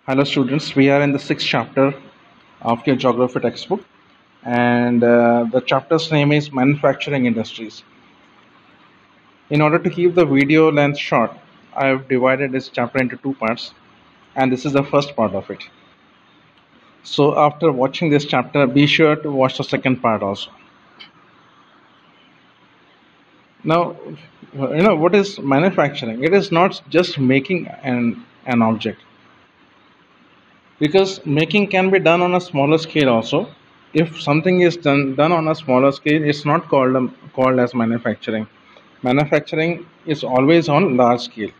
Hello, students. We are in the sixth chapter of your geography textbook, and the chapter's name is Manufacturing Industries. In order to keep the video length short, I have divided this chapter into two parts, and this is the first part of it. So, after watching this chapter, be sure to watch the second part also. Now, what is manufacturing? It is not just making an object, because making can be done on a smaller scale also. If something is done on a smaller scale, it's not called as manufacturing. Manufacturing is always on large scale.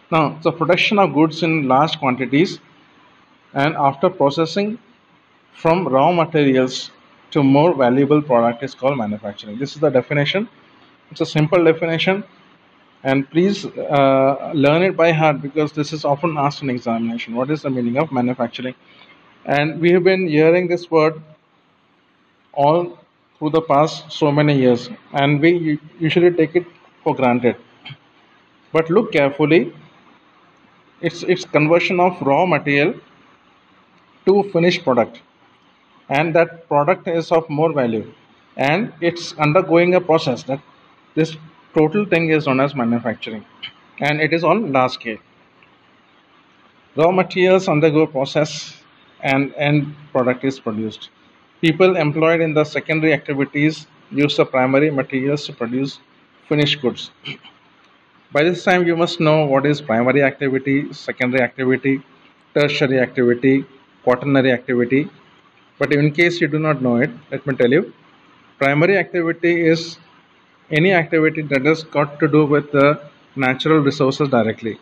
Now, the production of goods in large quantities and after processing from raw materials to more valuable product is called manufacturing. This is the definition. It's a simple definition, and please learn it by heart, because this is often asked in examination. What is the meaning of manufacturing? And we have been hearing this word all through the past so many years, and we usually take it for granted. But look carefully, it's conversion of raw material to finished product, and that product is of more value, and it's undergoing a process. That this total thing is known as manufacturing, and it is on large scale. Raw materials undergo process and end product is produced. People employed in the secondary activities use the primary materials to produce finished goods. By this time, you must know what is primary activity, secondary activity, tertiary activity, quaternary activity. But in case you do not know it, let me tell you. Primary activity is any activity that has got to do with the natural resources directly.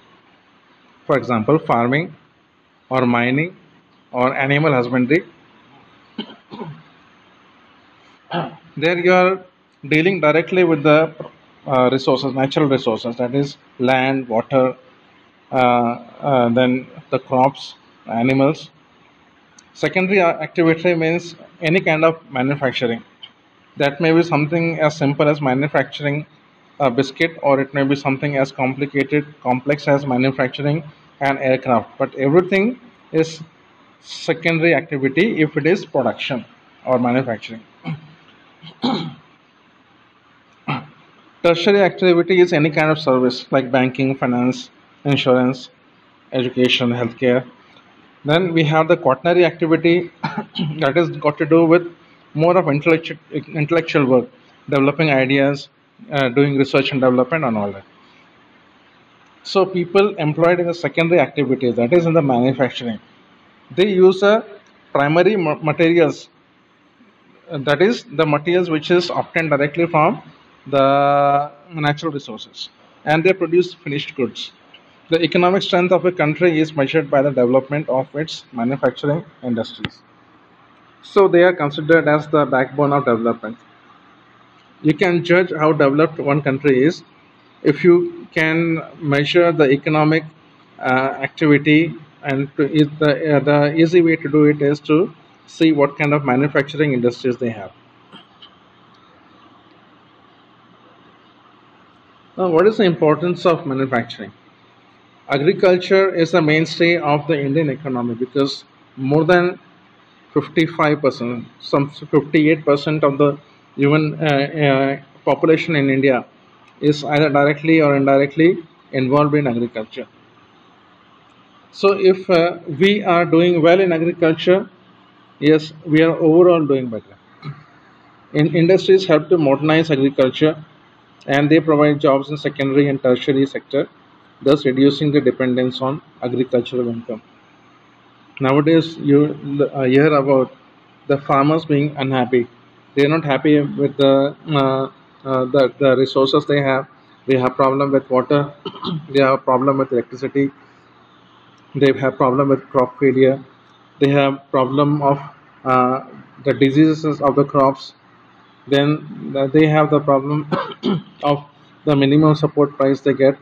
For example, farming or mining or animal husbandry. There you are dealing directly with the resources, natural resources, that is land, water, then the crops, animals. Secondary activity means any kind of manufacturing. That may be something as simple as manufacturing a biscuit, or it may be something as complex as manufacturing an aircraft. But everything is secondary activity if it is production or manufacturing. Tertiary activity is any kind of service like banking, finance, insurance, education, healthcare. Then we have the quaternary activity that has got to do with more of intellectual work, developing ideas, doing research and development, and all that. So people employed in the secondary activities, that is in the manufacturing, they use the primary materials, that is the materials which is obtained directly from the natural resources, and they produce finished goods. The economic strength of a country is measured by the development of its manufacturing industries. So they are considered as the backbone of development. You can judge how developed one country is if you can measure the economic activity, and the easy way to do it is to see what kind of manufacturing industries they have. Now, what is the importance of manufacturing? Agriculture is the mainstay of the Indian economy, because more than 55%, some 58% of the human population in India is either directly or indirectly involved in agriculture. So, if we are doing well in agriculture, yes, we are overall doing better. Industries help to modernize agriculture, and they provide jobs in secondary and tertiary sector, thus reducing the dependence on agricultural income. Nowadays, you hear about the farmers being unhappy. They are not happy with the resources they have. They have problem with water. They have problem with electricity. They have problem with crop failure. They have problem of the diseases of the crops. Then they have the problem of the minimum support price they get.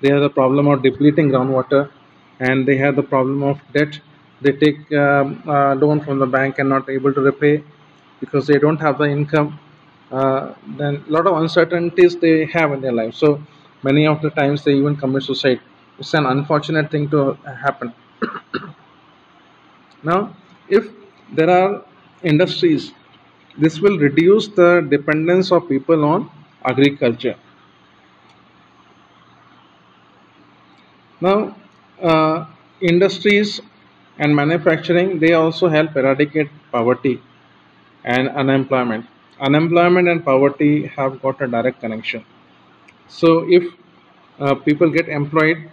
They have the problem of depleting groundwater, and they have the problem of debt. They take loan from the bank and not able to repay because they don't have the income. Then a lot of uncertainties they have in their life. So many of the times they even commit suicide It's an unfortunate thing to happen. Now, if there are industries, this will reduce the dependence of people on agriculture. Now, industries and manufacturing, they also help eradicate poverty and unemployment. Unemployment and poverty have got a direct connection. So, if people get employed,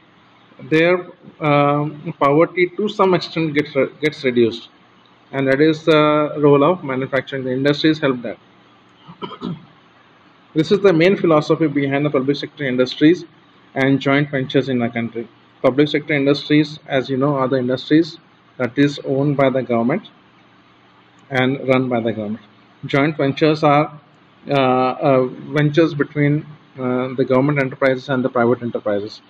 their poverty to some extent gets reduced, and that is the role of manufacturing. The industries help that. This is the main philosophy behind the public sector industries and joint ventures in our country. Public sector industries, as you know, are the industries that is owned by the government and run by the government. Joint ventures are ventures between the government enterprises and the private enterprises.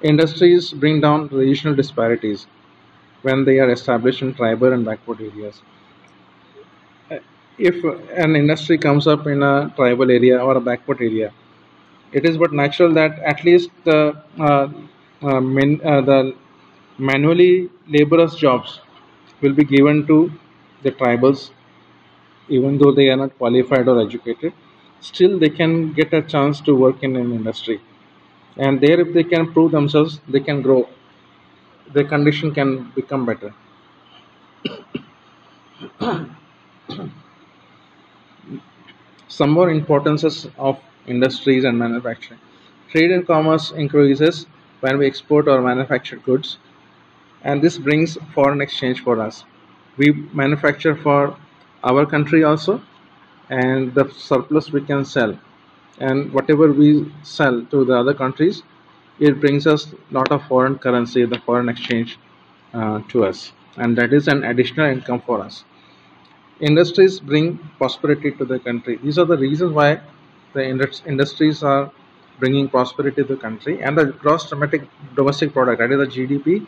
Industries bring down regional disparities when they are established in tribal and backward areas. If an industry comes up in a tribal area or a backward area, it is but natural that at least the manually laborious jobs will be given to the tribals, even though they are not qualified or educated. Still, they can get a chance to work in an industry, and there, if they can prove themselves, they can grow. Their condition can become better. Some more importances of industries and manufacturing. Trade and commerce increases when we export or manufacture goods, and this brings foreign exchange for us. We manufacture for our country also, and the surplus we can sell. And whatever we sell to the other countries, it brings us a lot of foreign currency, the foreign exchange to us, and that is an additional income for us. Industries bring prosperity to the country. These are the reasons why the industries are bringing prosperity to the country, and the gross domestic product, that is the GDP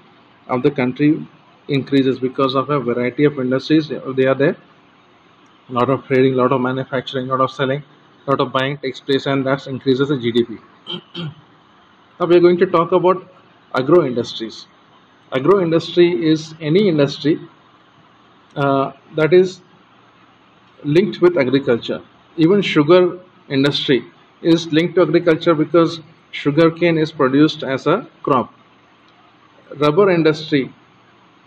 of the country, increases because of a variety of industries. They are there. A lot of trading, a lot of manufacturing, a lot of selling, a lot of buying takes place, and that increases the GDP. Now we are going to talk about agro industries. Agro industry is any industry that is linked with agriculture. Even sugar industry is linked to agriculture because sugarcane is produced as a crop. Rubber industry,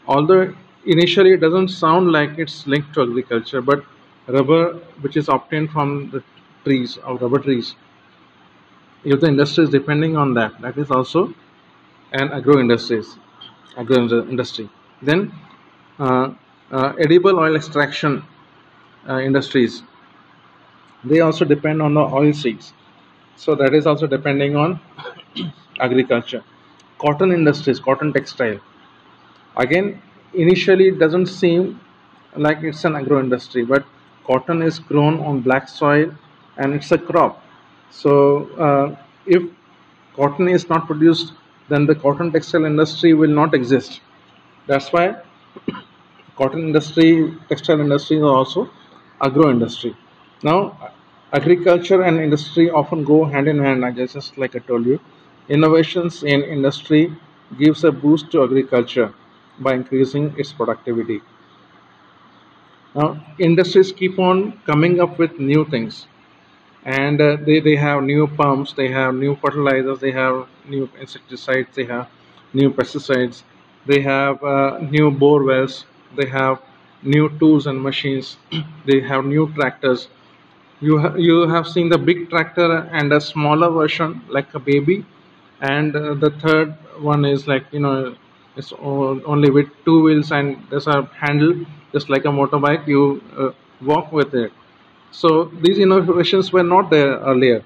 although initially it doesn't sound like it's linked to agriculture, but rubber which is obtained from the trees or rubber trees, if the industry is depending on that, that is also an agro industry. Then edible oil extraction industries, they also depend on the oil seeds, so that is also depending on agriculture. Cotton industries, cotton textile, again, initially it doesn't seem like it's an agro industry, but cotton is grown on black soil and it's a crop. So if cotton is not produced, then the cotton textile industry will not exist. That's why cotton industry, textile industry is also agro industry. Now, agriculture and industry often go hand in hand. Just like I told you, innovations in industry gives a boost to agriculture by increasing its productivity. Now, industries keep on coming up with new things, and they have new pumps, they have new fertilizers, they have new insecticides, they have new pesticides, they have new bore wells, they have new tools and machines, they have new tractors. You have seen the big tractor and a smaller version like a baby, and the third one is like, it's only with two wheels and there's a handle just like a motorbike. You walk with it. So these innovations were not there earlier.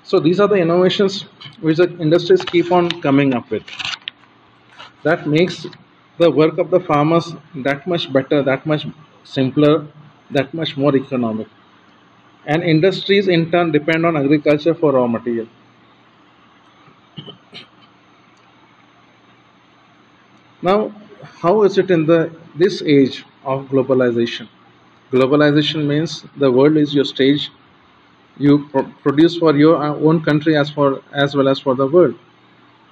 So these are the innovations which the industries keep on coming up with. That makes the work of the farmers that much better, that much simpler, that much more economic. And industries in turn depend on agriculture for raw material. Now, how is it in this age of globalization? Globalization means the world is your stage. You produce for your own country as well as for the world.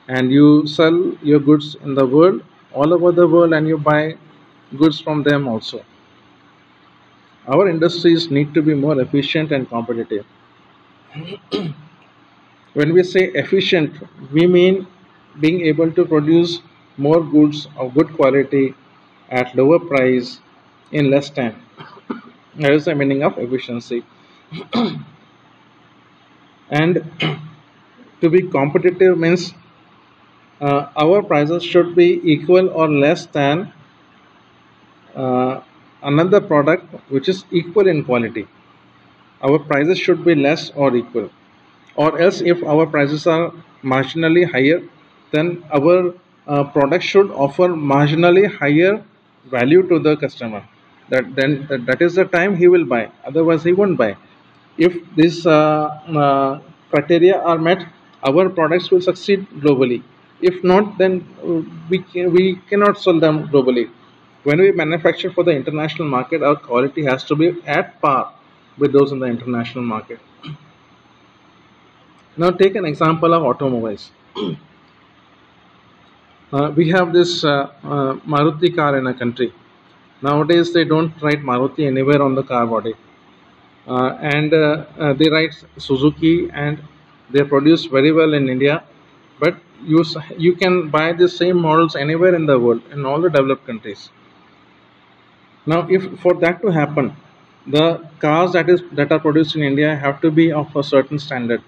and you sell your goods in the world, all over the world, and you buy goods from them also. Our industries need to be more efficient and competitive. When we say efficient, we mean being able to produce more goods of good quality at lower price in less time. That is the meaning of efficiency. And to be competitive means our prices should be equal or less than uh, another product which is equal in quality. Our prices should be less or equal, or else if our prices are marginally higher, then our product should offer marginally higher value to the customer. That is the time he will buy, otherwise he won't buy. If these criteria are met, our products will succeed globally. If not, then we cannot sell them globally. When we manufacture for the international market, our quality has to be at par with those in the international market. Now, take an example of automobiles. We have this Maruti car in a country. Nowadays, they don't write Maruti anywhere on the car body. And they write Suzuki, and they produce very well in India. But you can buy the same models anywhere in the world, in all the developed countries. Now, if for that to happen, the cars that are produced in India have to be of a certain standard,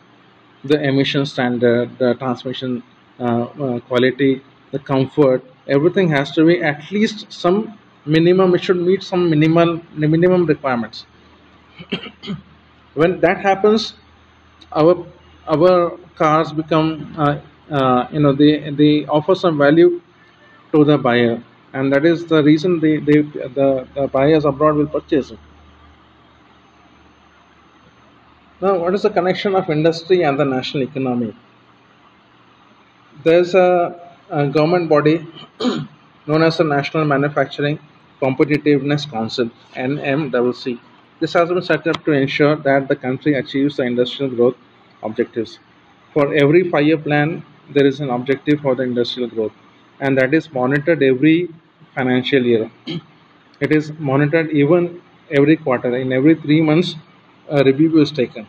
the emission standard, the transmission quality, the comfort, everything has to be at least some minimum. It should meet some minimum requirements. When that happens, our our cars become they offer some value to the buyer, and that is the reason the buyers abroad will purchase it. Now, what is the connection of industry and the national economy? There's a government body known as the National Manufacturing Competitiveness Council, NMCC. This has been set up to ensure that the country achieves the industrial growth objectives. For every 5-year plan, there is an objective for the industrial growth, and that is monitored every financial year. It is monitored even every quarter. In every 3 months, a review is taken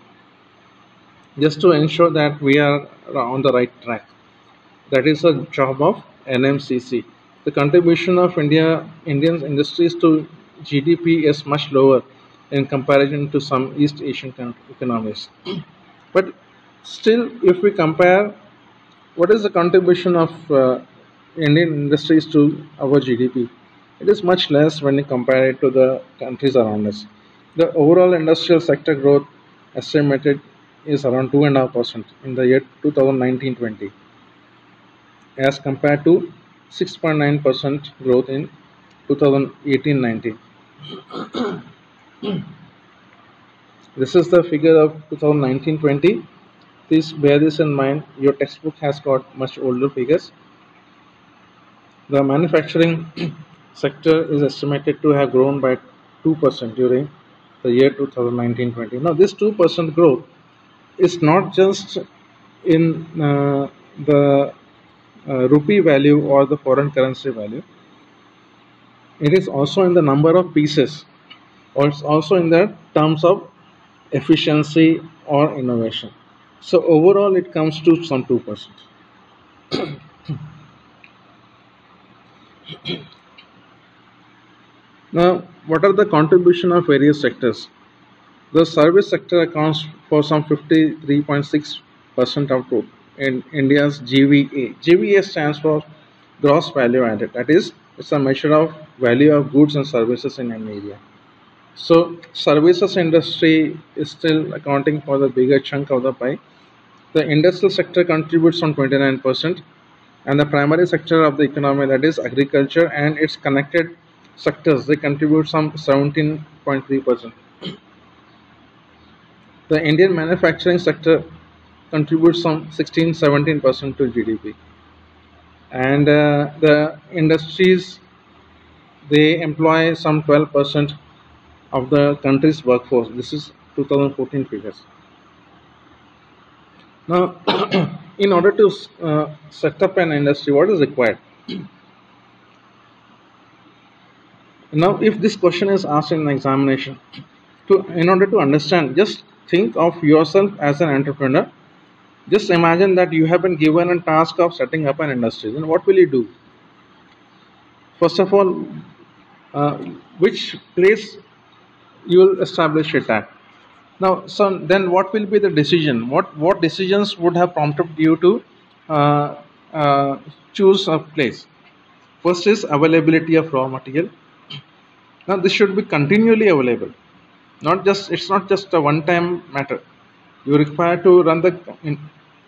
just to ensure that we are on the right track. That is the job of NMCC. The contribution of Indian industries to GDP is much lower in comparison to some East Asian economies. But still, if we compare, what is the contribution of Indian industries to our GDP? It is much less when you compare it to the countries around us. The overall industrial sector growth estimated is around 2.5% in the year 2019-20, as compared to 6.9% growth in 2018-19. This is the figure of 2019-20. Please bear this in mind. Your textbook has got much older figures. The manufacturing sector is estimated to have grown by 2% during the year 2019-20. Now, this 2% growth is not just in the rupee value or the foreign currency value. It is also in the number of pieces, or it's also in the terms of efficiency or innovation. So overall, it comes to some 2%. Now, what are the contribution of various sectors? The service sector accounts for some 53.6% of total in India's GVA. GVA stands for gross value added. That is, it's a measure of value of goods and services in an area. So, services industry is still accounting for the bigger chunk of the pie. The industrial sector contributes some 29%, and the primary sector of the economy, that is agriculture and its connected sectors, they contribute some 17.3%. The Indian manufacturing sector contributes some 16-17% to GDP, and the industries, they employ some 12% of the country's workforce. This is 2014 figures. Now, in order to set up an industry, what is required? Now, if this question is asked in an examination, in order to understand, just think of yourself as an entrepreneur. Just imagine that you have been given a task of setting up an industry. Then what will you do? First of all, uh, which place you will establish it at? Now, so then what will be the decision? What decisions would have prompted you to uh, uh, choose a place? First is availability of raw material. Now, this should be continually available. Not just It's not just a one-time matter. You require to run the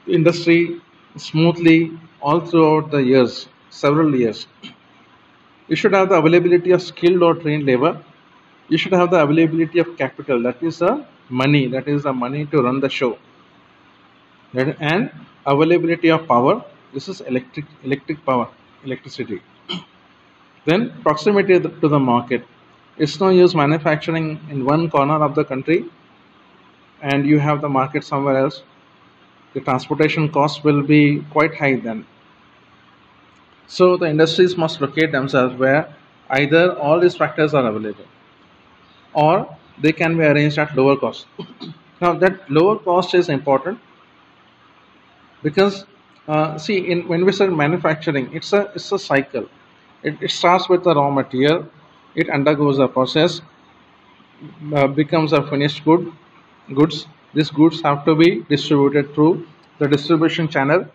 industry smoothly all throughout the years, several years. You should have the availability of skilled or trained labor. You should have the availability of capital. That is the money. That is the money to run the show. And availability of power. This is electric power, electricity. Then proximity to the market. It's no use manufacturing in one corner of the country and you have the market somewhere else. The transportation cost will be quite high then. So the industries must locate themselves where either all these factors are available or they can be arranged at lower cost. Now that lower cost is important because see when we say manufacturing, it's a cycle. It starts with the raw material, it undergoes a process, becomes a finished goods. These goods have to be distributed through the distribution channel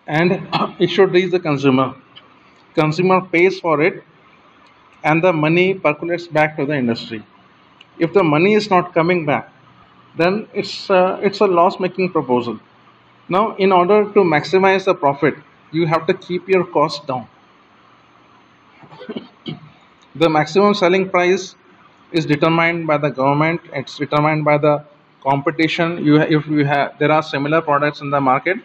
and it should reach the consumer. Consumer pays for it and the money percolates back to the industry. If the money is not coming back, then it's a loss making proposal. Now, in order to maximize the profit, you have to keep your cost down. The maximum selling price is determined by the government. It's determined by the competition. If you have there are similar products in the market,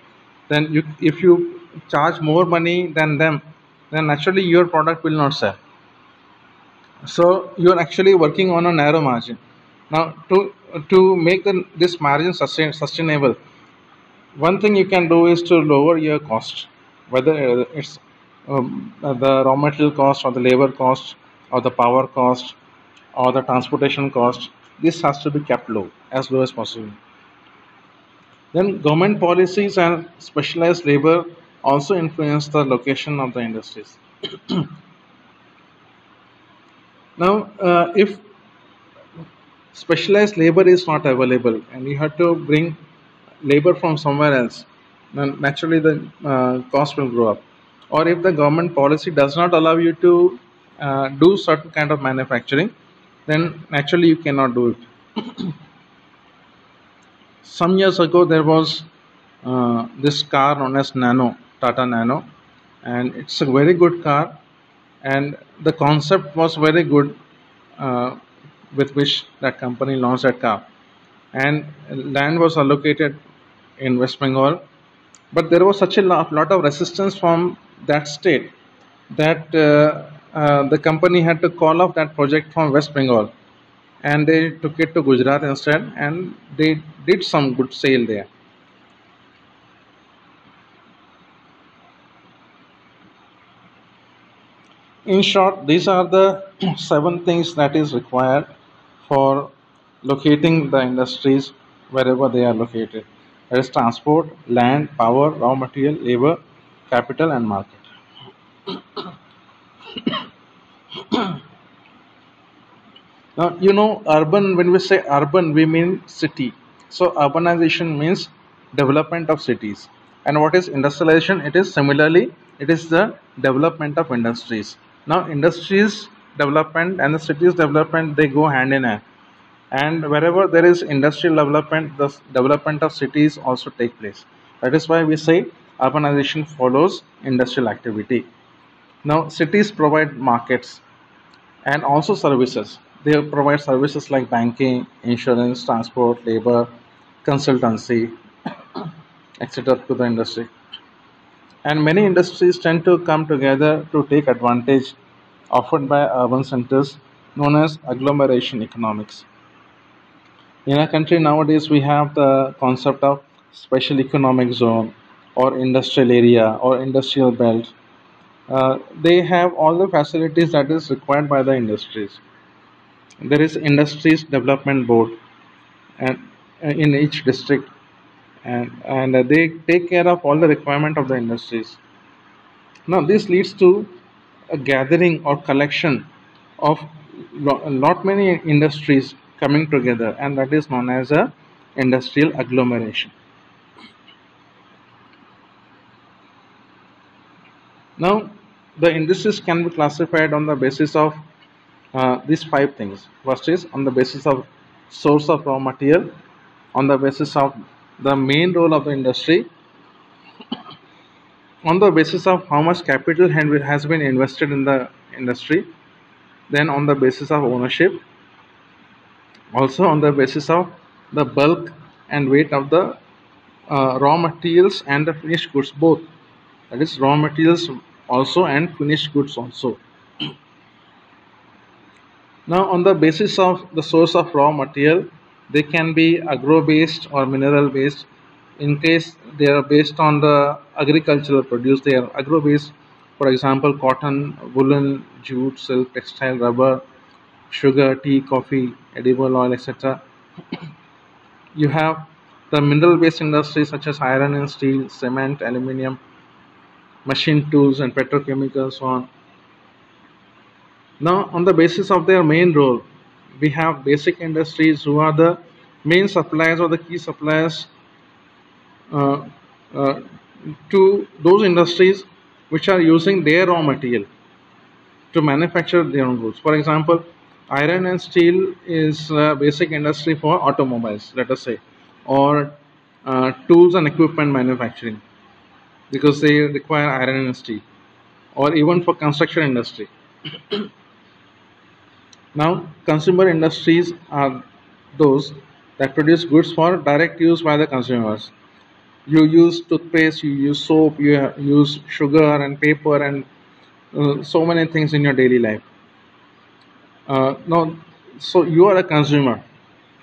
then if you charge more money than them, then naturally your product will not sell. So you are actually working on a narrow margin. Now to make this margin sustainable, one thing you can do is to lower your cost, whether it's the raw material cost or the labor cost or the power cost or the transportation cost. This has to be kept low, as low as possible. Then government policies and specialized labor also influence the location of the industries. Now, if specialized labor is not available and you have to bring labor from somewhere else, then naturally the cost will grow up. Or if the government policy does not allow you to do certain kind of manufacturing, then naturally you cannot do it. Some years ago, there was this car known as Nano, Tata Nano, and it's a very good car, and the concept was very good uh, with which that company launched that car. And land was allocated in West Bengal, but there was such a lot of resistance from that state that the company had to call off that project from West Bengal and they took it to Gujarat instead and they did some good sale there. In short, these are the seven things that is required for locating the industries wherever they are located. That is transport, land, power, raw material, labor, capital, and market. Now, urban, when we say urban, we mean city. So, urbanization means development of cities. And what is industrialization? It is the development of industries. Now, industries development and the cities development, they go hand in hand. And wherever there is industrial development, the development of cities also take place. That is why we say urbanization follows industrial activity. Now, cities provide markets and also services. They provide services like banking, insurance, transport, labor, consultancy, etc. to the industry. And many industries tend to come together to take advantage offered by urban centers known as agglomeration economics. In our country nowadays, we have the concept of special economic zone, or industrial area, or industrial belt. They have all the facilities that is required by the industries. There is industries development board, and in each district, and they take care of all the requirement of the industries. Now this leads to a gathering or collection of a lot many industries coming together, and that is known as a industrial agglomeration. Now the industries can be classified on the basis of these five things. First is on the basis of source of raw material, on the basis of the main role of the industry, on the basis of how much capital has been invested in the industry, then on the basis of ownership, also on the basis of the bulk and weight of the raw materials and the finished goods both. That is raw materials also and finished goods also. Now on the basis of the source of raw material, they can be agro based or mineral based. In case they are based on the agricultural produce, they are agro based. For example, cotton, woolen, jute, silk, textile, rubber, sugar, tea, coffee, edible oil, etc. You have the mineral based industries such as iron and steel, cement, aluminium, machine tools, and petrochemicals, so on. Now, on the basis of their main role, we have basic industries who are the main suppliers or the key suppliers uh, uh, to those industries which are using their raw material to manufacture their own goods. For example, iron and steel is a basic industry for automobiles, let us say, or tools and equipment manufacturing because they require iron and steel, or even for construction industry. Now, consumer industries are those that produce goods for direct use by the consumers. You use toothpaste, you use soap, you use sugar and paper, and so many things in your daily life. Now, so you are a consumer,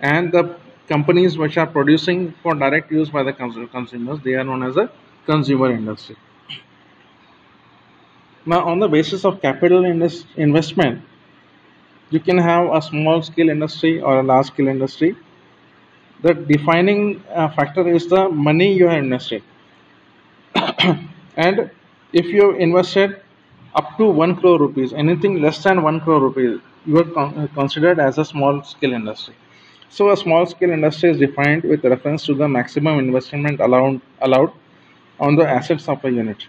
and the companies which are producing for direct use by the consumers, they are known as a consumer industry. Now, on the basis of capital investment, you can have a small scale industry or a large scale industry. The defining factor is the money you have invested. And if you have invested up to 1 crore rupees, anything less than 1 crore rupees, you are considered as a small scale industry. So a small scale industry is defined with reference to the maximum investment allowed on the assets of a unit.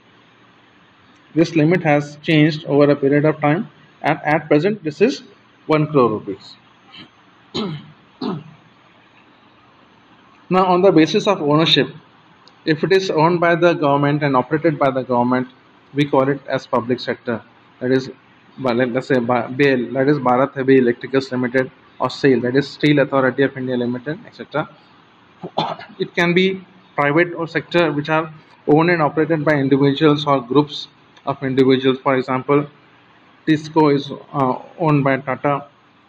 This limit has changed over a period of time, and at present this is 1 crore rupees. Now, on the basis of ownership, if it is owned by the government and operated by the government, we call it as public sector. That is, let's say BEL, that is Bharat Heavy Electricals Limited, or SAIL, that is Steel Authority of India Limited, etc. It can be private or sector which are owned and operated by individuals or groups of individuals. For example, Tisco is owned by Tata.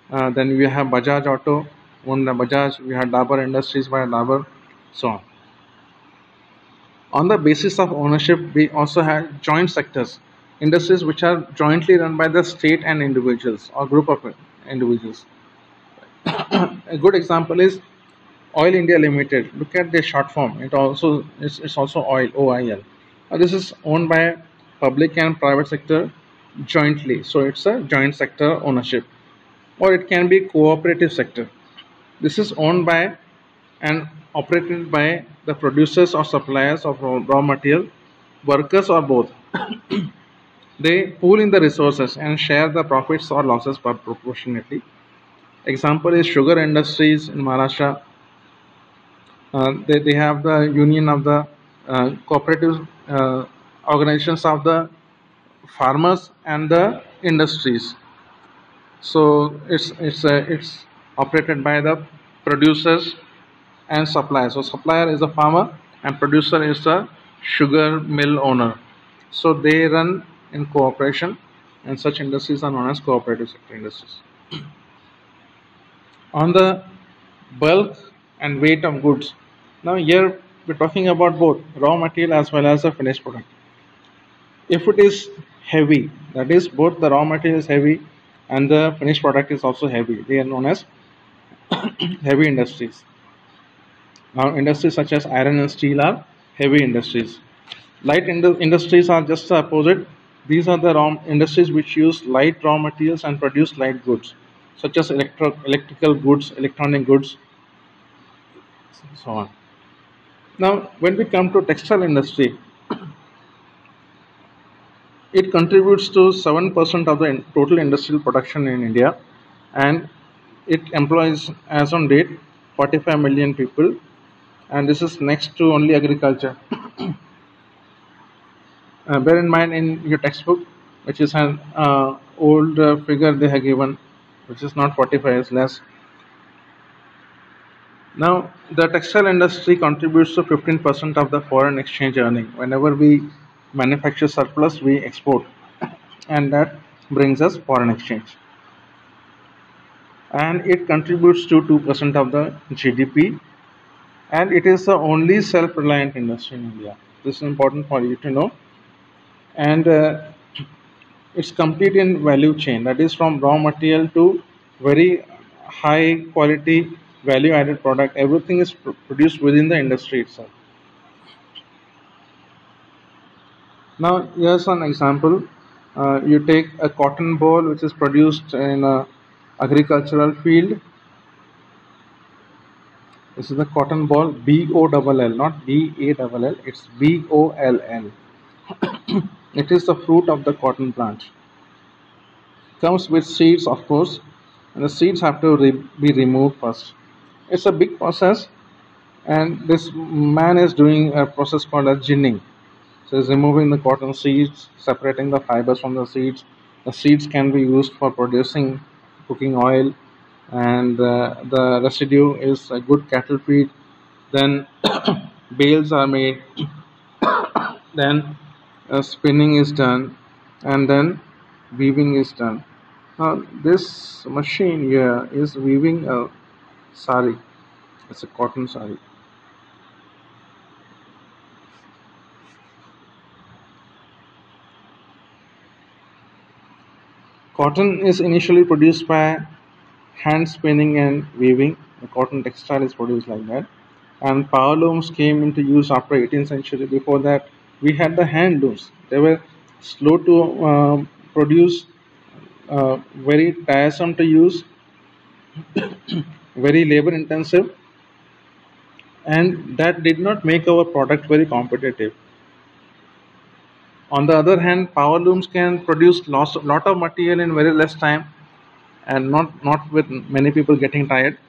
Then we have Bajaj Auto owned by Bajaj. We have Dabur Industries by Dabur, so on. On the basis of ownership, we also have joint sectors, industries which are jointly run by the state and individuals or group of individuals. A good example is Oil India Limited. Look at the short form. It's also oil, OIL. This is owned by public and private sector jointly, so it's a joint sector ownership. Or it can be cooperative sector. This is owned by and operated by the producers or suppliers of raw material, workers, or both. They pool in the resources and share the profits or losses proportionately. Example is sugar industries in Maharashtra. They have the union of the cooperative organizations of the farmers and the industries. So it's operated by the producers and suppliers. So supplier is the farmer and producer is the sugar mill owner. So they run in cooperation, and such industries are known as cooperative sector industries. On the bulk and weight of goods, now here we're talking about both raw material as well as the finished product. If it is heavy, that is both the raw material is heavy and the finished product is also heavy. They are known as heavy industries. Now, industries such as iron and steel are heavy industries. Light industries are just the opposite. These are the raw industries which use light raw materials and produce light goods, such as electrical goods, electronic goods, so on. Now, when we come to textile industry, it contributes to 7% of the total industrial production in India, and it employs, as on date, 45 million people, and this is next to only agriculture. Bear in mind in your textbook, which is an old figure they have given, which is not 45, it's less. Now, the textile industry contributes to 15% of the foreign exchange earning. Whenever we manufacture surplus, we export, and that brings us foreign exchange. And it contributes to 2% of the GDP, and it is the only self-reliant industry in India. This is important for you to know. And it's complete in value chain, that is from raw material to very high quality value added product. Everything is produced within the industry itself. Now here's an example. You take a cotton ball which is produced in a agricultural field. This is the cotton ball, BOLL, not BALL, it's BOLL. It is the fruit of the cotton plant. Comes with seeds, of course, and the seeds have to be removed first. It's a big process, and this man is doing a process called as ginning. So he's removing the cotton seeds, separating the fibers from the seeds. The seeds can be used for producing cooking oil, and the residue is a good cattle feed. Then bales are made, then spinning is done, and then weaving is done. Now, this machine here is weaving a sari. It's a cotton sari. Cotton is initially produced by hand spinning and weaving. The cotton textile is produced like that. And power looms came into use after 18th century. Before that, we had the hand looms. They were slow to produce, very tiresome to use, very labor intensive, and that did not make our product very competitive. On the other hand, power looms can produce lot of material in very less time, and not with many people getting tired.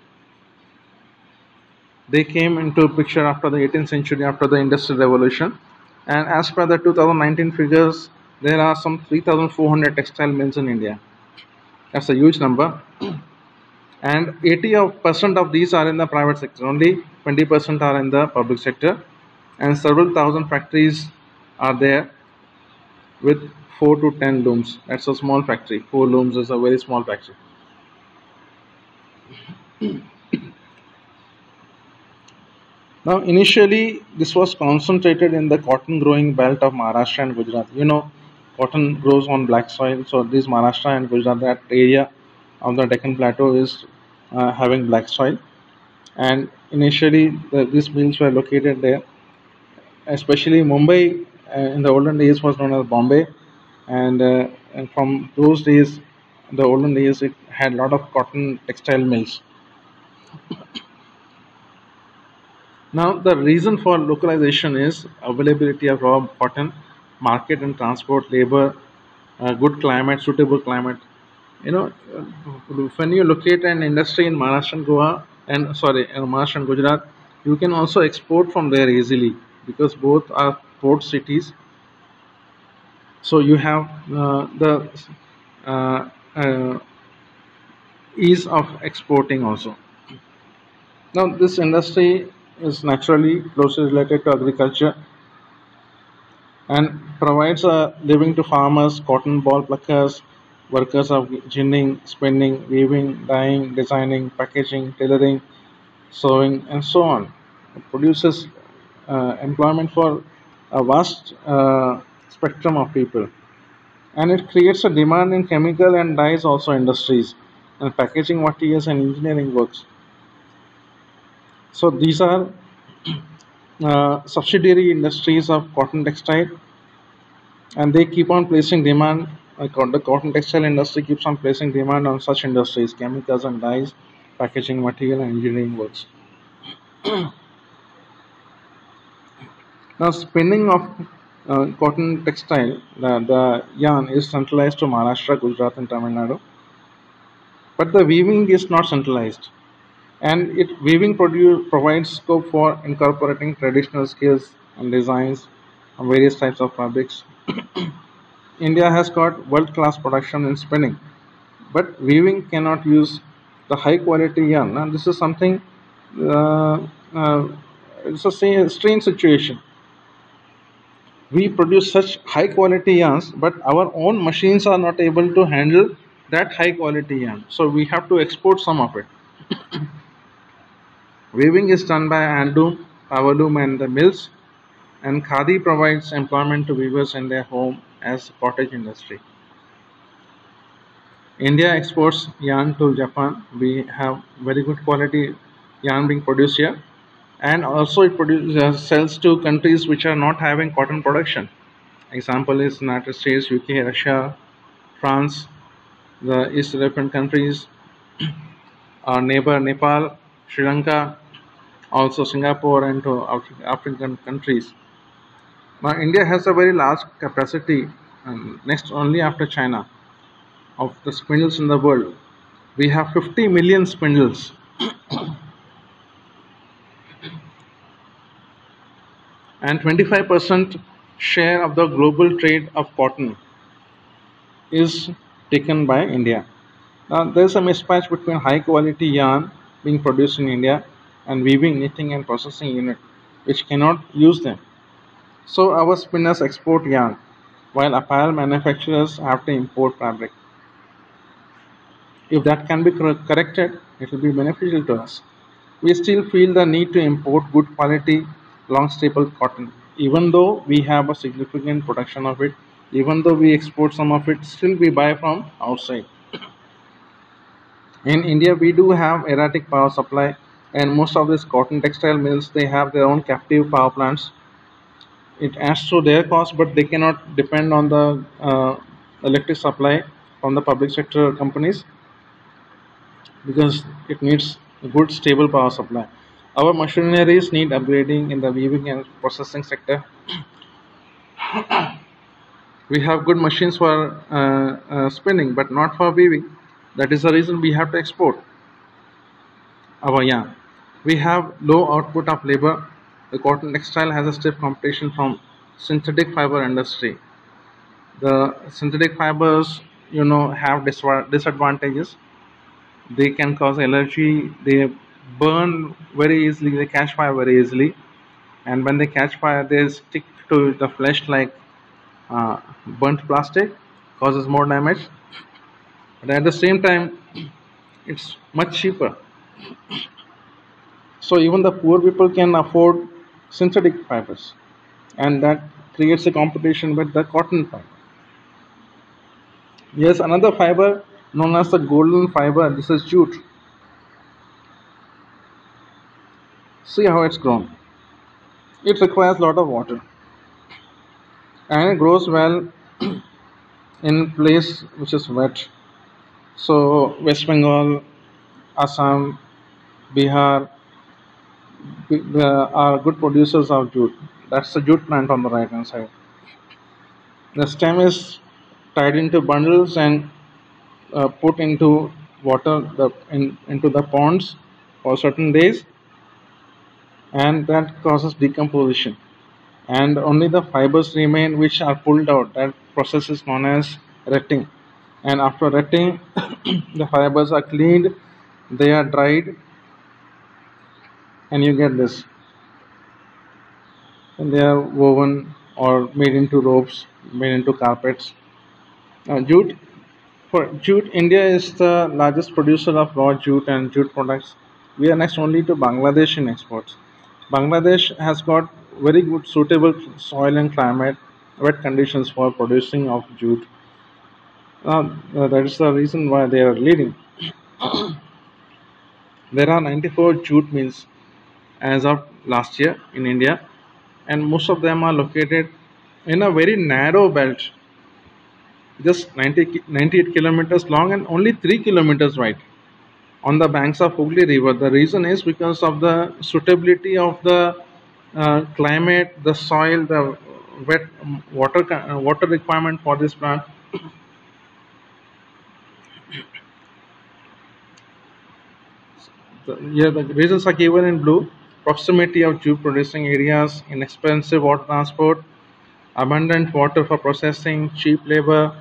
They came into picture after the 18th century, after the Industrial Revolution, and as per the 2019 figures, there are some 3,400 textile mills in India. That's a huge number, and 80% of these are in the private sector. Only 20% are in the public sector, and several thousand factories are there with 4 to 10 looms. That's a small factory. 4 looms is a very small factory. Now, initially, this was concentrated in the cotton growing belt of Maharashtra and Gujarat. You know, cotton grows on black soil, so this Maharashtra and Gujarat, that area of the Deccan Plateau is having black soil. And initially, these mills were located there, especially Mumbai. In the olden days was known as Bombay, and from those days, the olden days, it had a lot of cotton textile mills. Now, the reason for localization is availability of raw cotton, market and transport, labor, good climate, suitable climate. You know, when you locate an industry in Maharashtra and Goa, and sorry, in Maharashtra and Gujarat, you can also export from there easily because both are port cities. So you have the uh, uh, ease of exporting also. Now, this industry is naturally closely related to agriculture and provides a living to farmers, cotton ball pluckers, workers of ginning, spinning, weaving, dyeing, designing, packaging, tailoring, sewing, and so on. It produces employment for a vast spectrum of people, and it creates a demand in chemical and dyes also industries and packaging materials and engineering works. So these are subsidiary industries of cotton textile, and they keep on placing demand. The cotton textile industry keeps on placing demand on such industries, chemicals and dyes, packaging material, and engineering works. Now, spinning of cotton textile, the yarn is centralized to Maharashtra, Gujarat, and Tamil Nadu, but the weaving is not centralized, and it weaving provides scope for incorporating traditional skills and designs of various types of fabrics. India has got world-class production in spinning, but weaving cannot use the high-quality yarn, and this is something. Uh, uh, it's a strange situation. We produce such high quality yarns, but our own machines are not able to handle that high quality yarn, so we have to export some of it. Weaving is done by handloom, powerloom, and the mills, and khadi provides employment to weavers in their home as cottage industry. India exports yarn to Japan. We have very good quality yarn being produced here, and also it sells to countries which are not having cotton production. Example is United States, UK, Russia, France, the East European countries, our neighbor Nepal, Sri Lanka, also Singapore, and to African countries. Now, India has a very large capacity, next only after China, of the spindles in the world. We have 50 million spindles, and 25% share of the global trade of cotton is taken by India. Now, there's a mismatch between high quality yarn being produced in India and weaving, knitting, and processing unit, which cannot use them. So, our spinners export yarn, while apparel manufacturers have to import fabric. If that can be corrected, it will be beneficial to us. We still feel the need to import good quality, long staple cotton, even though we have a significant production of it, even though we export some of it, still we buy from outside. In India, we do have erratic power supply, and most of these cotton textile mills they have their own captive power plants. It adds to their cost, but they cannot depend on the electric supply from the public sector companies because it needs a good stable power supply. Our machineries need upgrading in the weaving and processing sector. We have good machines for spinning, but not for weaving. That is the reason we have to export our yarn. We have low output of labor. The cotton textile has a stiff competition from synthetic fiber industry. The synthetic fibers, have disadvantages. They can cause allergy. They burn very easily. They catch fire very easily, and when they catch fire, they stick to the flesh like burnt plastic, causes more damage. But at the same time, it's much cheaper. So even the poor people can afford synthetic fibers, and that creates a competition with the cotton fiber. Yes, another fiber known as the golden fiber. This is jute. See how it's grown. It requires a lot of water, and it grows well in place which is wet. So West Bengal, Assam, Bihar are good producers of jute. That's the jute plant on the right hand side. The stem is tied into bundles and put into water into the ponds for certain days, and that causes decomposition. And only the fibers remain which are pulled out. That process is known as retting. And after retting, the fibers are cleaned, they are dried, and you get this. And they are woven or made into ropes, made into carpets. Jute For jute, India is the largest producer of raw jute and jute products. We are next only to Bangladesh in exports. Bangladesh has got very good suitable soil and climate, wet conditions for producing of jute. That is the reason why they are leading. There are 94 jute mills as of last year in India, and most of them are located in a very narrow belt, just 98 kilometers long and only 3 kilometers wide on the banks of Hooghly River. The reason is because of the suitability of the climate, the soil, the wet water requirement for this plant. Here the reasons are given in blue: proximity of jute producing areas, inexpensive water transport, abundant water for processing, cheap labor,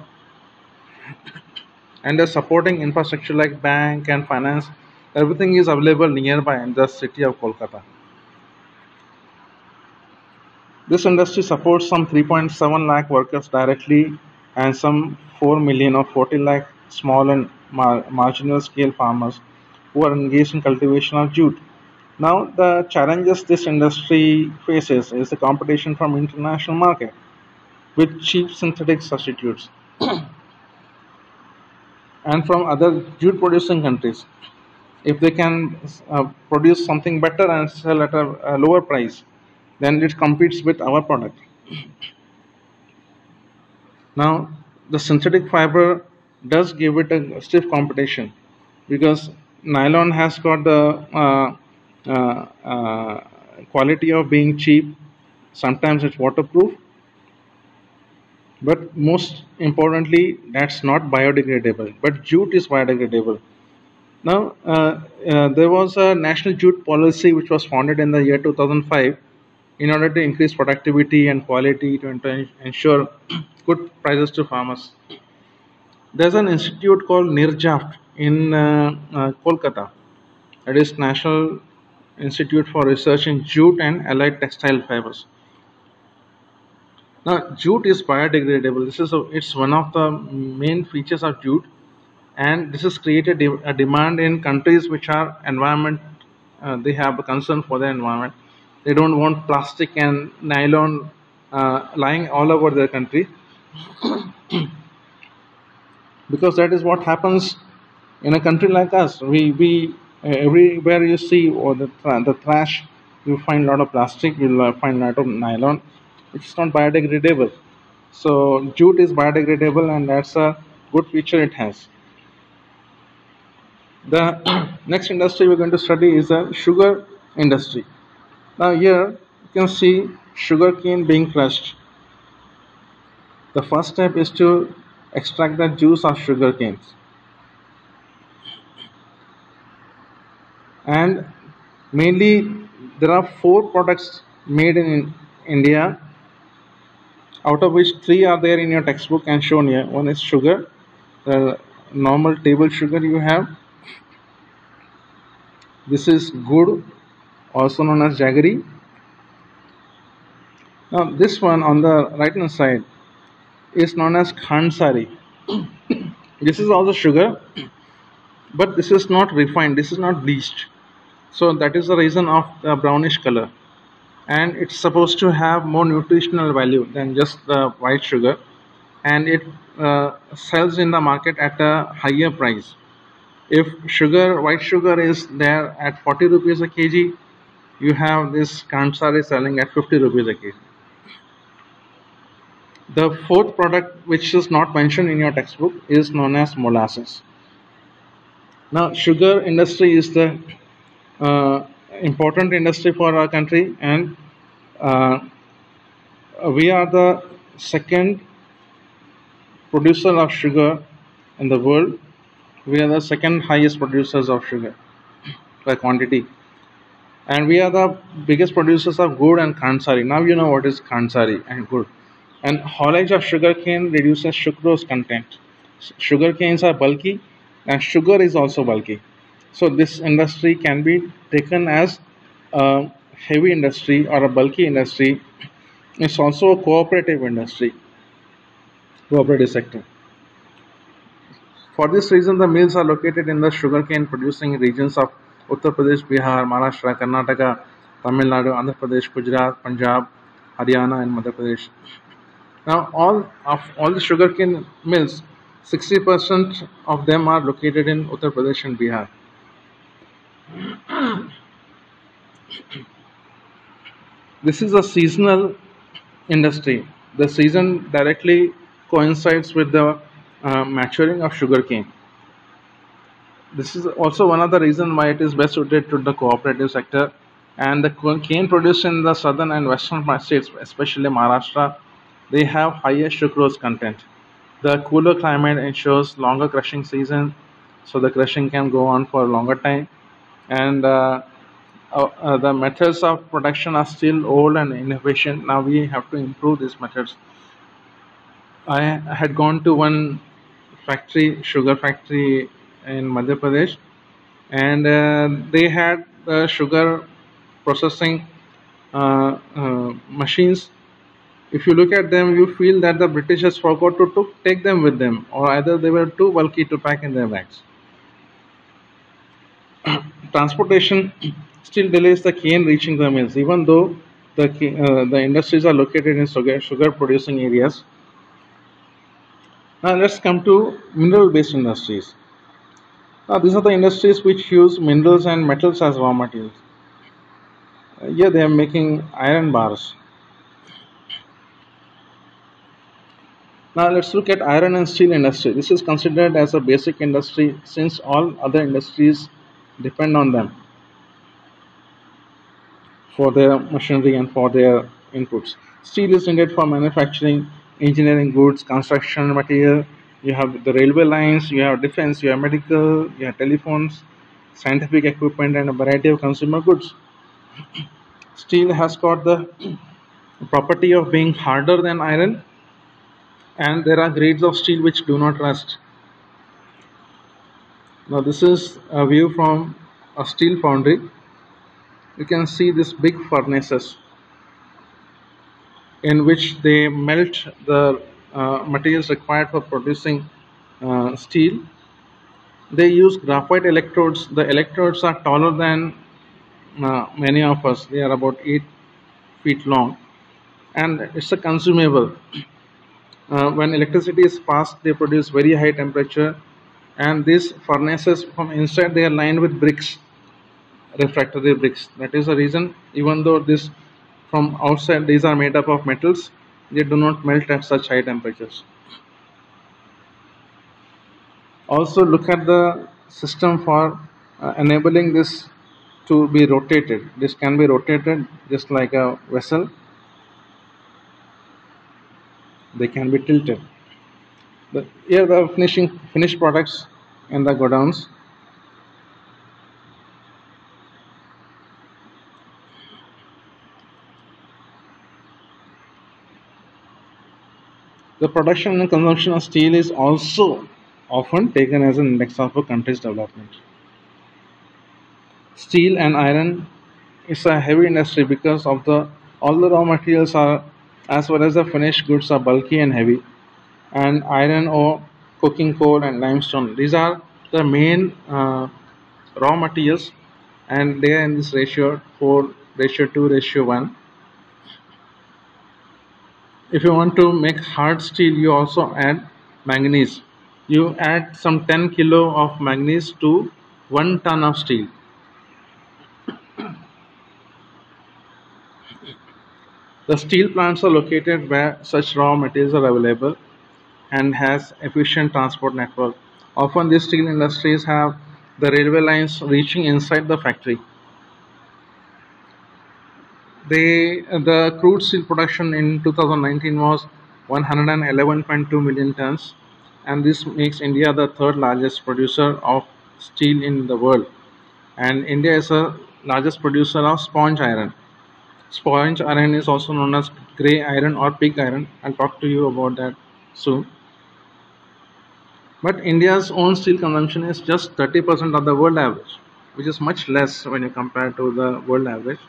and the supporting infrastructure like bank and finance. Everything is available nearby in the city of Kolkata. This industry supports some 3.7 lakh workers directly and some 4 million or 40 lakh small and marginal scale farmers who are engaged in cultivation of jute. Now, the challenges this industry faces is the competition from international market with cheap synthetic substitutes and from other jute producing countries. If they can produce something better and sell at a lower price, then it competes with our product. Now, the synthetic fiber does give it a stiff competition because nylon has got the quality of being cheap. Sometimes it's waterproof, but most importantly, that's not biodegradable. But jute is biodegradable. Now, there was a national jute policy which was founded in the year 2005 in order to increase productivity and quality to ensure good prices to farmers. There's an institute called NIRJAFT in Kolkata. It is National Institute for Research in Jute and Allied Textile Fibers. Now, jute is biodegradable. It's one of the main features of jute, and this has created a demand in countries which are environment. They have a concern for the environment. They don't want plastic and nylon lying all over their country, because that is what happens in a country like us. We everywhere you see or the trash, you find a lot of plastic. You'll find a lot of nylon, which is not biodegradable. So jute is biodegradable, and that's a good feature it has. The next industry we're going to study is the sugar industry. Now here you can see sugarcane being crushed. The first step is to extract the juice of sugarcanes, and mainly there are 4 products made in India, out of which 3 are there in your textbook and shown here. One is sugar, the normal table sugar you have. This is gur, also known as jaggery. Now this one on the right hand side is known as khansari. This is also sugar, but this is not refined, this is not bleached. So that is the reason of the brownish color, and it's supposed to have more nutritional value than just the white sugar, and it sells in the market at a higher price. If white sugar is there at 40 rupees a kg, you have this Kansari selling at 50 rupees a kg. The 4th product, which is not mentioned in your textbook, is known as molasses. Now, sugar industry is the important industry for our country, and we are the second producer of sugar in the world. We are the second highest producers of sugar by quantity, and we are the biggest producers of gur and khansari. Now you know what is khansari and gur. And haulage of sugarcane reduces sucrose content. Sugarcanes are bulky, and sugar is also bulky. So this industry can be taken as a heavy industry or a bulky industry. It's also a cooperative industry, cooperative sector. For this reason, the mills are located in the sugarcane producing regions of Uttar Pradesh, Bihar, Maharashtra, Karnataka, Tamil Nadu, Andhra Pradesh, Gujarat, Punjab, Haryana, and Madhya Pradesh. Now, all the sugarcane mills, 60% of them are located in Uttar Pradesh and Bihar. This is a seasonal industry. The season directly coincides with the maturing of sugarcane. This is also one of the reasons why it is best suited to the cooperative sector. And the cane produced in the southern and western states, especially Maharashtra, they have higher sucrose content. The cooler climate ensures longer crushing season, so the crushing can go on for a longer time. And the methods of production are still old and inefficient. Now we have to improve these methods. I had gone to one factory, sugar factory in Madhya Pradesh, and they had sugar processing machines. If you look at them, you feel that the Britishers forgot to take them with them, or either they were too bulky to pack in their bags. Transportation still delays the cane reaching the mills, even though the industries are located in sugar producing areas. Now let's come to mineral based industries. Now these are the industries which use minerals and metals as raw materials. Here they are making iron bars. Now let's look at iron and steel industry. This is considered as a basic industry since all other industries depend on them for their machinery and for their inputs. Steel is needed for manufacturing, engineering goods, construction material. You have the railway lines, you have defense, you have medical, you have telephones, scientific equipment, and a variety of consumer goods. Steel has got the property of being harder than iron, and there are grades of steel which do not rust. Now, this is a view from a steel foundry. You can see these big furnaces in which they melt the materials required for producing steel. They use graphite electrodes. The electrodes are taller than many of us. They are about 8 feet long, and it's a consumable. When electricity is passed, they produce very high temperature, and these furnaces from inside they are lined with bricks, refractory bricks. That is the reason, even though this from outside these are made up of metals, they do not melt at such high temperatures. Also, look at the system for enabling this to be rotated. This can be rotated just like a vessel. They can be tilted. Here the finished products in the godowns. The production and consumption of steel is also often taken as an index of a country's development. Steel and iron is a heavy industry because of the all the raw materials are as well as the finished goods are bulky and heavy, and iron ore, coking coal, and limestone. These are the main raw materials, and they are in this ratio 4, ratio 2, ratio 1. If you want to make hard steel, you also add manganese. You add some 10 kilo of manganese to 1 ton of steel. The steel plants are located where such raw materials are available and has efficient transport network. Often these steel industries have the railway lines reaching inside the factory. The crude steel production in 2019 was 111.2 million tons, and this makes India the third largest producer of steel in the world. And India is the largest producer of sponge iron. Sponge iron is also known as grey iron or pig iron. I'll talk to you about that soon. But India's own steel consumption is just 30% of the world average, which is much less when you compare to the world average.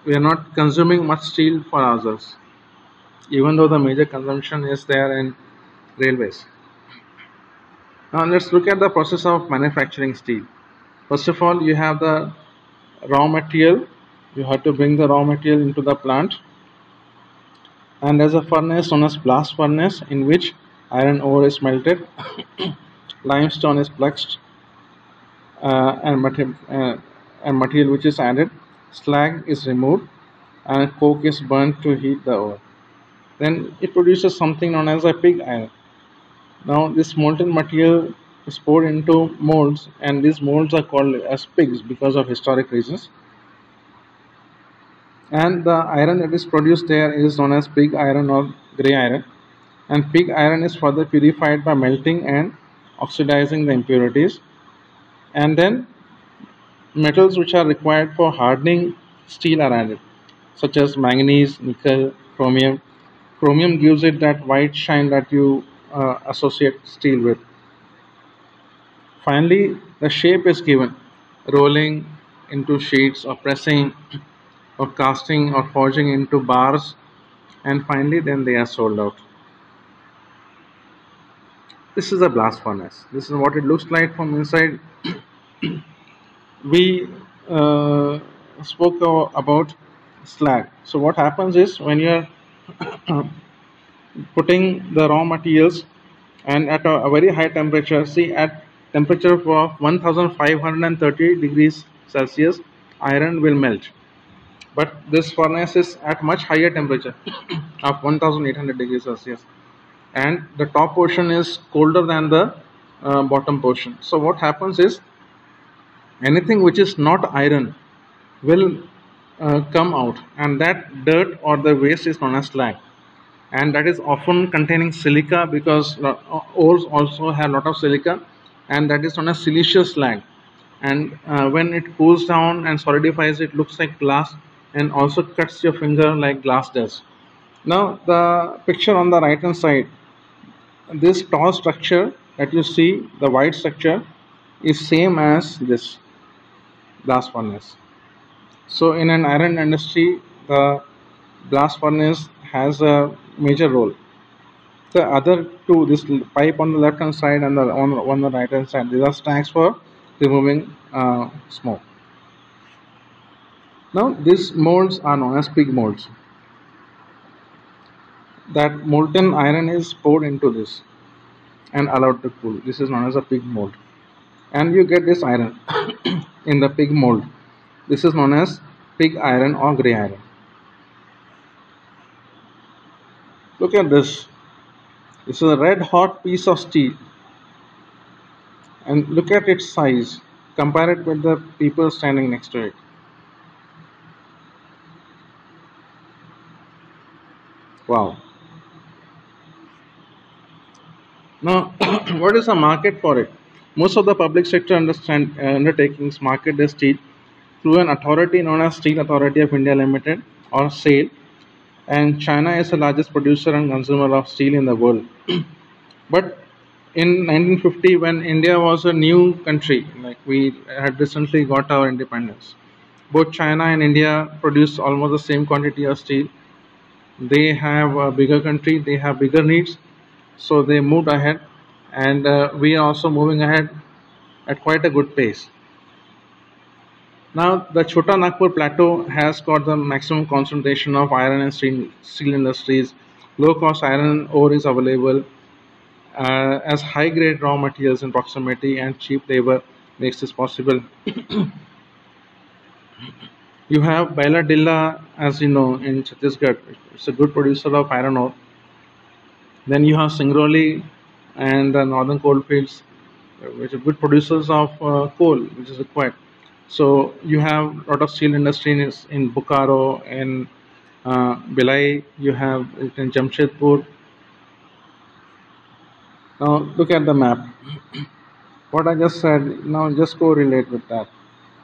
We are not consuming much steel for ourselves, even though the major consumption is there in railways. Now let's look at the process of manufacturing steel. First of all, you have the raw material You have to bring the raw material into the plant, and there's a furnace known as blast furnace in which iron ore is melted, limestone is flexed, and material which is added, slag is removed, and coke is burnt to heat the ore. Then it produces something known as a pig iron. Now this molten material is poured into molds, and these molds are called as pigs because of historic reasons. And the iron that is produced there is known as pig iron or grey iron. And pig iron is further purified by melting and oxidizing the impurities. And then metals which are required for hardening steel are added, such as manganese, nickel, chromium. Chromium gives it that white shine that you associate steel with. Finally, the shape is given, rolling into sheets or pressing or casting or forging into bars, and finally then they are sold out. This is a blast furnace. This is what it looks like from inside. We spoke about slag. So what happens is when you are putting the raw materials and at a very high temperature, see at temperature of 1530 degrees Celsius, iron will melt. But this furnace is at much higher temperature of 1800 degrees Celsius, and the top portion is colder than the bottom portion. So what happens is anything which is not iron will come out, and that dirt or the waste is known as slag, and that is often containing silica because ores also have a lot of silica, and that is known as siliceous slag. And when it cools down and solidifies, it looks like glass and also cuts your finger like glass does. Now the picture on the right hand side, this tall structure that you see, the white structure, is same as this blast furnace. So in an iron industry, the blast furnace has a major role. The other two, this pipe on the left hand side and the on the right hand side, these are stacks for removing smoke. Now these molds are known as pig molds. That molten iron is poured into this and allowed to cool. This is known as a pig mold, and you get this iron in the pig mold. This is known as pig iron or grey iron. Look at this. This is a red hot piece of steel, and look at its size. Compare it with the people standing next to it. Wow. Now, what is the market for it? Most of the public sector undertakings market their steel through an authority known as Steel Authority of India Limited or SAIL, and China is the largest producer and consumer of steel in the world. But in 1950, when India was a new country, like we had recently got our independence, both China and India produced almost the same quantity of steel. They have a bigger country, they have bigger needs, so they moved ahead, and we are also moving ahead at quite a good pace. Now, the Chota Nagpur Plateau has got the maximum concentration of iron and steel industries. Low cost iron ore is available as high grade raw materials in proximity, and cheap labor makes this possible. You have Bailadilla, as you know, in Chhattisgarh. It's a good producer of iron ore. Then you have Singrauli and the northern coalfields, which are good producers of coal, which is required. So you have a lot of steel industry in Bokaro, in Bhilai, you have it in Jamshedpur. Now look at the map. What I just said, now just correlate with that.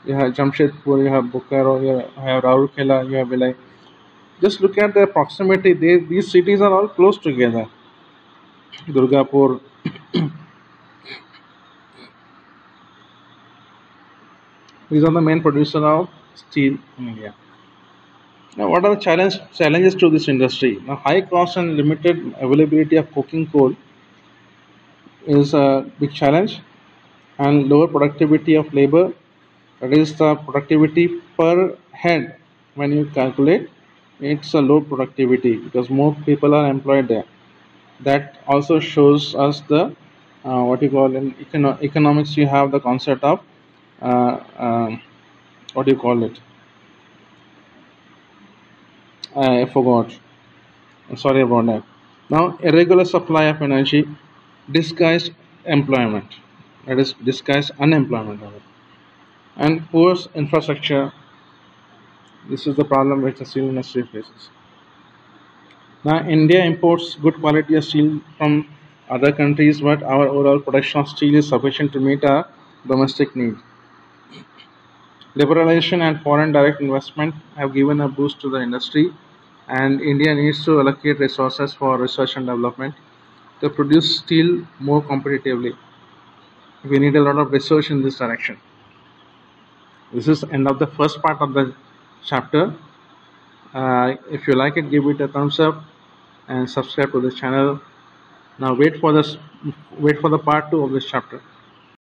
You have Jamshedpur, you have Bokaro, you have Raurkela, you have Bhilai. Just look at their proximity. These cities are all close together. Durgapur. These are the main producers of steel in India. Now, what are the challenges to this industry? Now, high cost and limited availability of coking coal is a big challenge, and lower productivity of labor. That is, the productivity per head when you calculate, it's a low productivity because more people are employed there. That also shows us the what you call in economics. You have the concept of uh, um, what do you call it? I forgot. I'm sorry about that. Now, irregular supply of energy, disguised employment, that is disguised unemployment, and poor infrastructure. This is the problem which the steel industry faces. Now, India imports good quality of steel from other countries, but our overall production of steel is sufficient to meet our domestic need. Liberalization and foreign direct investment have given a boost to the industry, and India needs to allocate resources for research and development to produce steel more competitively. We need a lot of research in this direction. This is end of the first part of the chapter. If you like it, give it a thumbs up and subscribe to this channel. Now wait for the part two of this chapter.